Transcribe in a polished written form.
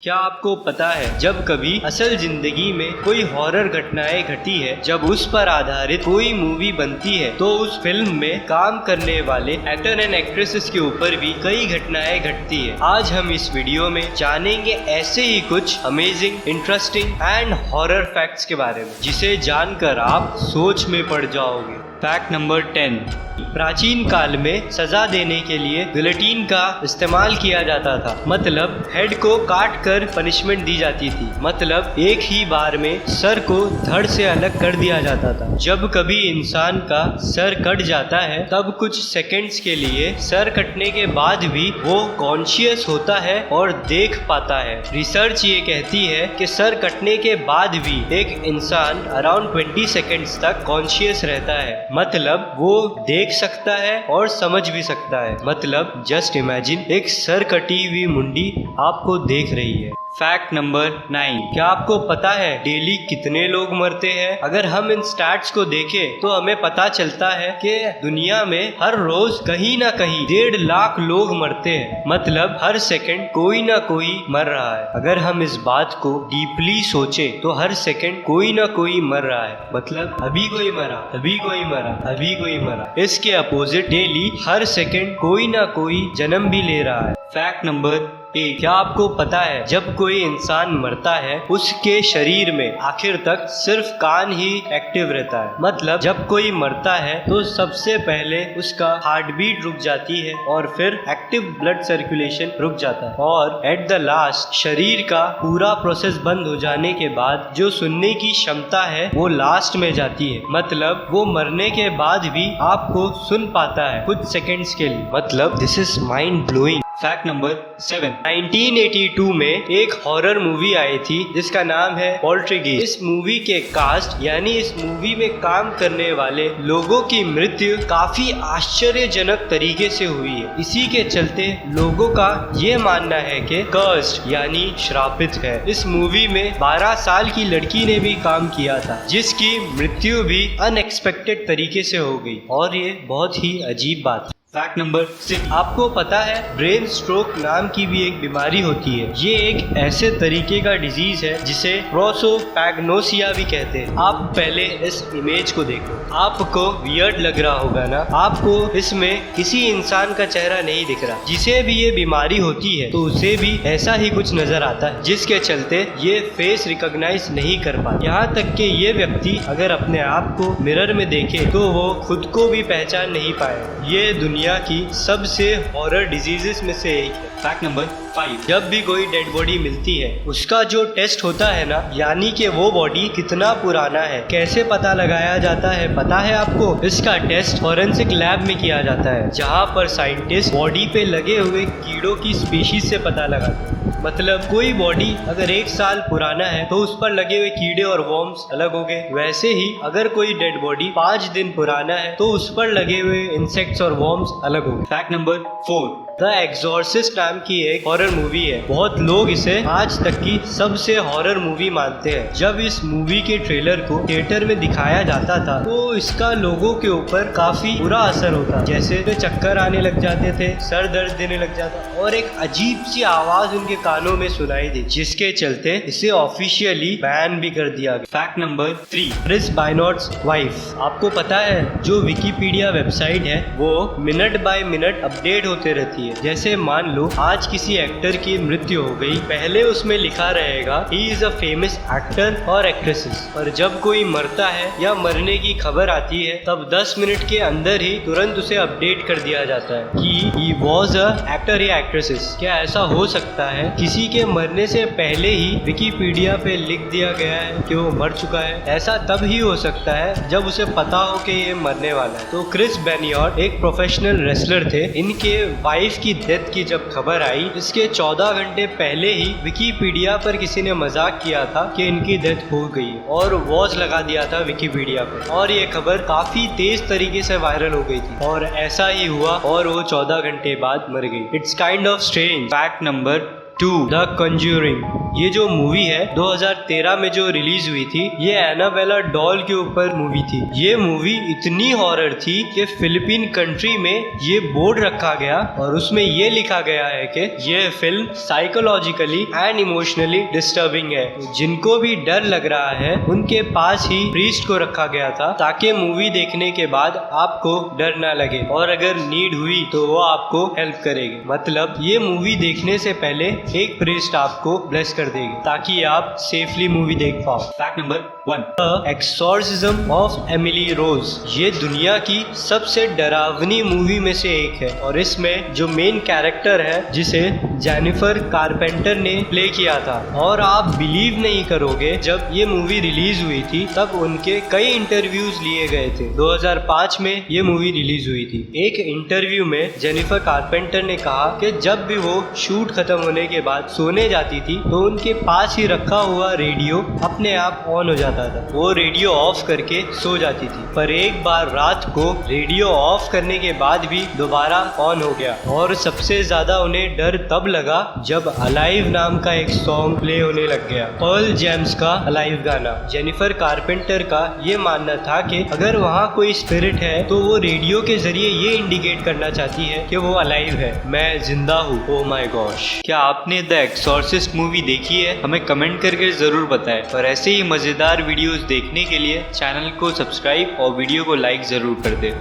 क्या आपको पता है जब कभी असल जिंदगी में कोई हॉरर घटनाएं घटी है, जब उस पर आधारित कोई मूवी बनती है तो उस फिल्म में काम करने वाले एक्टर एंड एक्ट्रेसेस के ऊपर भी कई घटनाएं घटती है। आज हम इस वीडियो में जानेंगे ऐसे ही कुछ amazing, interesting and horror facts के बारे में, जिसे जानकर आप सोच में पड़ जाओगे। Fact number 10। प्राचीन काल में सजा देने के लिए गिलोटिन का इस्तेमाल किया जाता था। मतलब हेड को काट कर पनिशमेंट दी जाती थी। मतलब एक ही बार में सर को धड़ से अलग कर दिया जाता था। जब कभी इंसान का सर कट जाता है तब कुछ सेकंड्स के लिए सर कटने के बाद भी वो कॉन्शियस होता है और देख पाता है। रिसर्च ये कहती है कि सर कटने के बाद भी एक इंसान अराउंड 20 सेकंड्स तक कॉन्शियस रहता है। मतलब वो देख सकता है और समझ भी सकता है। मतलब जस्ट इमेजिन, एक सर कटी हुई मुंडी आपको देख रही है। Fact number 9। क्या आपको पता है डेली कितने लोग मरते हैं? अगर हम इन स्टैट्स को देखें तो हमें पता चलता है कि दुनिया में हर रोज कहीं ना कहीं 1.5 लाख लोग मरते हैं। मतलब हर सेकंड कोई ना कोई मर रहा है। अगर हम इस बात को डीपली सोचे तो हर सेकंड कोई ना कोई मर रहा है। मतलब अभी कोई मरा, अभी कोई मरा, अभी कोई मरा। इसके अपोजिट डेली हर सेकंड कोई ना कोई जन्म भी ले रहा है। Fact number 8। क्या आपको पता है जब कोई इंसान मरता है उसके शरीर में आखिर तक सिर्फ कान ही एक्टिव रहता है। मतलब जब कोई मरता है तो सबसे पहले उसका हार्ट बीट रुक जाती है और फिर एक्टिव ब्लड सर्कुलेशन रुक जाता है, और एट द लास्ट शरीर का पूरा प्रोसेस बंद हो जाने के बाद जो सुनने की क्षमता है वो लास्ट में जाती है। मतलब वो मरने के बाद भी आपको सुन पाता है कुछ सेकेंड्स के लिए। मतलब this is mind blowing. Fact number 7। 1982 में एक हॉरर मूवी आई थी जिसका नाम है पोल्टरगेस्ट। इस मूवी के कास्ट यानी इस मूवी में काम करने वाले लोगों की मृत्यु काफी आश्चर्यजनक तरीके से हुई है। इसी के चलते लोगों का ये मानना है कि कर्स्ड यानी श्रापित है। इस मूवी में 12 साल की लड़की ने भी काम किया था जिसकी मृत्यु भी अनएक्सपेक्टेड तरीके से हो गई, और ये बहुत ही अजीब बात है। Fact number 6। आपको पता है ब्रेन स्ट्रोक नाम की भी एक बीमारी होती है। ये एक ऐसे तरीके का डिजीज है जिसे प्रोसोपैग्नोसिया भी कहते हैं। आप पहले इस इमेज को देखो। आपको वियर्ड लग रहा होगा ना? आपको इसमें किसी इंसान का चेहरा नहीं दिख रहा। जिसे भी ये बीमारी होती है तो उसे भी ऐसा ही कुछ नजर आता है, जिसके चलते ये फेस रिकॉग्नाइज नहीं कर पाता। यहाँ तक कि ये व्यक्ति अगर अपने आप को मिरर में देखे तो वो खुद को भी पहचान नहीं पाए। ये दुनिया की सबसे हॉरर डिजीजेस में से एक है। Fact number 5। जब भी कोई डेड बॉडी मिलती है उसका जो टेस्ट होता है ना, यानी कि वो बॉडी कितना पुराना है, कैसे पता लगाया जाता है पता है आपको? इसका टेस्ट फॉरेंसिक लैब में किया जाता है, जहाँ पर साइंटिस्ट बॉडी पे लगे हुए कीड़ों की स्पीशीज से पता लगाते हैं। मतलब कोई बॉडी अगर 1 साल पुराना है तो उस पर लगे हुए कीड़े और वॉर्म्स अलग हो गए। वैसे ही अगर कोई डेड बॉडी 5 दिन पुराना है तो उस पर लगे हुए इंसेक्ट्स और वॉर्म्स अलग हो गए। Fact number 4। द एक्सॉर्सिस्ट नाम की एक हॉरर मूवी है। बहुत लोग इसे आज तक की सबसे हॉरर मूवी मानते हैं। जब इस मूवी के ट्रेलर को थिएटर में दिखाया जाता था तो इसका लोगों के ऊपर काफी बुरा असर होता, जैसे चक्कर आने लग जाते थे, सर दर्द देने लग जाता और एक अजीब सी आवाज उनके कानों में सुनाई दी, जिसके चलते इसे ऑफिशियली बैन भी कर दिया गया। Fact number 3। Chris Benoit's wife. आपको पता है जो विकिपीडिया वेबसाइट है वो मिनट बाय मिनट अपडेट होते रहती है। जैसे मान लो आज किसी एक्टर की मृत्यु हो गई, पहले उसमें लिखा रहेगा he is a famous actor और एक्ट्रेसेस, और जब कोई मरता है या मरने की खबर आती है तब 10 मिनट के अंदर ही तुरंत उसे अपडेट कर दिया जाता है कि ही वॉज अ एक्टर या एक्ट्रेसेस। क्या ऐसा हो सकता है किसी के मरने से पहले ही विकिपीडिया पे लिख दिया गया है कि वो मर चुका है? ऐसा तब ही हो सकता है जब उसे पता हो कि ये मरने वाला है। तो क्रिस बेनियॉट एक प्रोफेशनल रेसलर थे। इनके वाइफ की डेथ की जब खबर आई इसके 14 घंटे पहले ही विकिपीडिया पर किसी ने मजाक किया था कि इनकी डेथ हो गई और वॉच लगा दिया था विकिपीडिया पर, और ये खबर काफी तेज तरीके से वायरल हो गई थी, और ऐसा ही हुआ और वो 14 घंटे बाद मर गई। It's kind of strange. Fact number 2। The conjuring. ये जो मूवी है 2013 में जो रिलीज हुई थी, ये एनाबेला डॉल के ऊपर मूवी थी। ये मूवी इतनी हॉरर थी कि फिलीपीन कंट्री में ये बोर्ड रखा गया और उसमें ये लिखा गया है कि ये film psychologically and emotionally disturbing है। जिनको भी डर लग रहा है उनके पास ही प्रीस्ट को रखा गया था ताकि मूवी देखने के बाद आपको डर ना लगे और अगर नीड हुई तो वो आपको हेल्प करेंगे। मतलब ये मूवी देखने से पहले एक प्रीस्ट आपको ब्लेस कर देंगे ताकि आप सेफली मूवी देख पाओ। Fact number 1, the exorcism of Emily Rose ये दुनिया की सबसे डरावनी मूवी में से एक है और इसमें जो मेन कैरेक्टर है जिसे जेनिफर कारपेंटर ने प्ले किया था, और आप बिलीव नहीं करोगे जब ये मूवी रिलीज हुई थी तब उनके कई इंटरव्यूज लिए गए थे। 2005 में ये मूवी रिलीज हुई थी। एक इंटरव्यू में जेनिफर कारपेंटर ने कहा कि जब भी वो शूट खत्म होने के बाद सोने जाती थी तो उनके पास ही रखा हुआ रेडियो अपने आप ऑन हो जाता था। वो रेडियो ऑफ करके सो जाती थी, पर एक बार रात को रेडियो ऑफ करने के बाद भी दोबारा ऑन हो गया और सबसे ज्यादा उन्हें डर तब लगा जब अलाइव नाम का एक सॉन्ग प्ले होने लग गया, पर्ल जैम्स का अलाइव गाना। जेनिफर कारपेंटर का ये मानना था कि अगर वहाँ कोई स्पिरिट है तो वो रेडियो के जरिए ये इंडिकेट करना चाहती है कि वो अलाइव है, मैं जिंदा हूँ। Oh my gosh. क्या आपने द एक्सॉर्सिस्ट मूवी देखी है? हमें कमेंट करके जरूर बताएं। और ऐसे ही मजेदार वीडियोस देखने के लिए चैनल को सब्सक्राइब और वीडियो को लाइक जरूर कर दें।